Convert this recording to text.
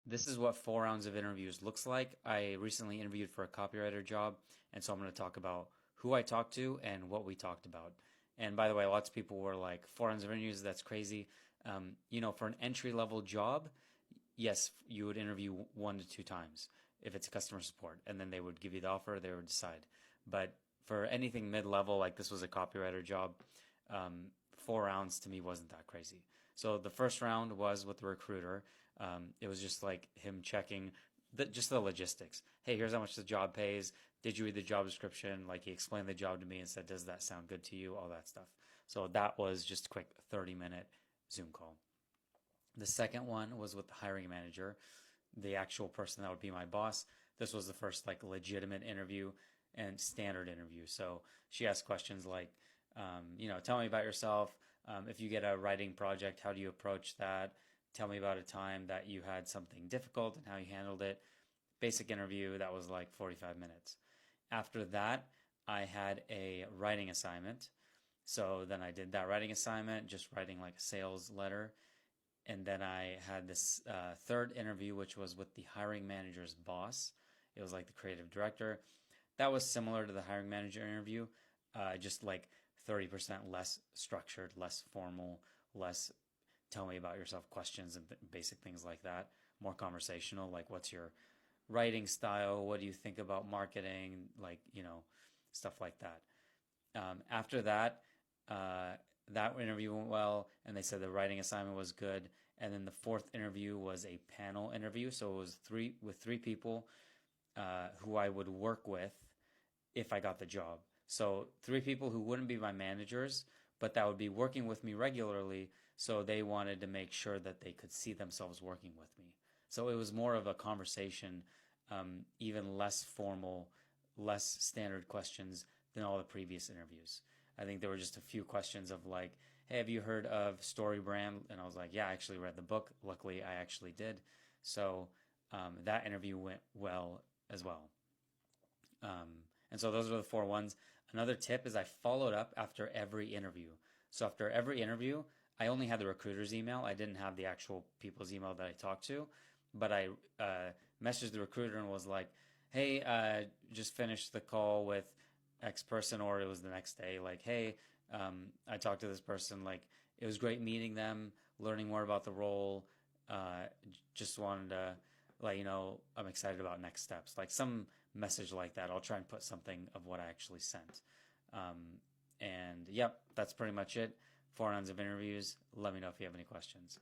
This is what 4 rounds of interviews looks like. I recently interviewed for a copywriter job, and so I'm going to talk about who I talked to and what we talked about. And by the way, lots of people were like, 4 rounds of interviews, that's crazy. For an entry level job, yes, you would interview 1 to 2 times if it's customer support, and then they would give you the offer, they would decide. But for anything mid level, like this was a copywriter job, 4 rounds to me wasn't that crazy. So the first round was with the recruiter. It was just like him checking just the logistics. Hey, here's how much the job pays. Did you read the job description? Like he explained the job to me and said, does that sound good to you? All that stuff. So that was just a quick 30-minute Zoom call. The second one was with the hiring manager, the actual person that would be my boss. This was the first like legitimate interview and standard interview. So she asked questions like, tell me about yourself. If you get a writing project, how do you approach that? Tell me about a time that you had something difficult and how you handled it. Basic interview, that was like 45 minutes. After that, I had a writing assignment. So then I did that writing assignment, just writing like a sales letter. And then I had this third interview, which was with the hiring manager's boss. It was like the creative director. That was similar to the hiring manager interview, just like 30% less structured, less formal, less tell me about yourself questions and basic things like that. More conversational, like what's your writing style? What do you think about marketing? Like, stuff like that. After that, that interview went well, and they said the writing assignment was good. And then the fourth interview was a panel interview, so it was three people who I would work with if I got the job. So three people who wouldn't be my managers, but that would be working with me regularly. So they wanted to make sure that they could see themselves working with me. So it was more of a conversation, even less formal, less standard questions than all the previous interviews. I think there were just a few questions of like, hey, have you heard of StoryBrand? And I was like, yeah, I actually read the book. Luckily, I actually did. So that interview went well as well. And so those are the 4 ones. Another tip is I followed up after every interview. So after every interview, I only had the recruiter's email. I didn't have the actual people's email that I talked to, but I messaged the recruiter and was like, hey, just finished the call with X person, or it was the next day, like, hey, I talked to this person, like, it was great meeting them, learning more about the role. Uh, just wanted to let you know I'm excited about next steps. Like some message like that. I'll try and put something of what I actually sent. And yep, that's pretty much it. 4 rounds of interviews. Let me know if you have any questions.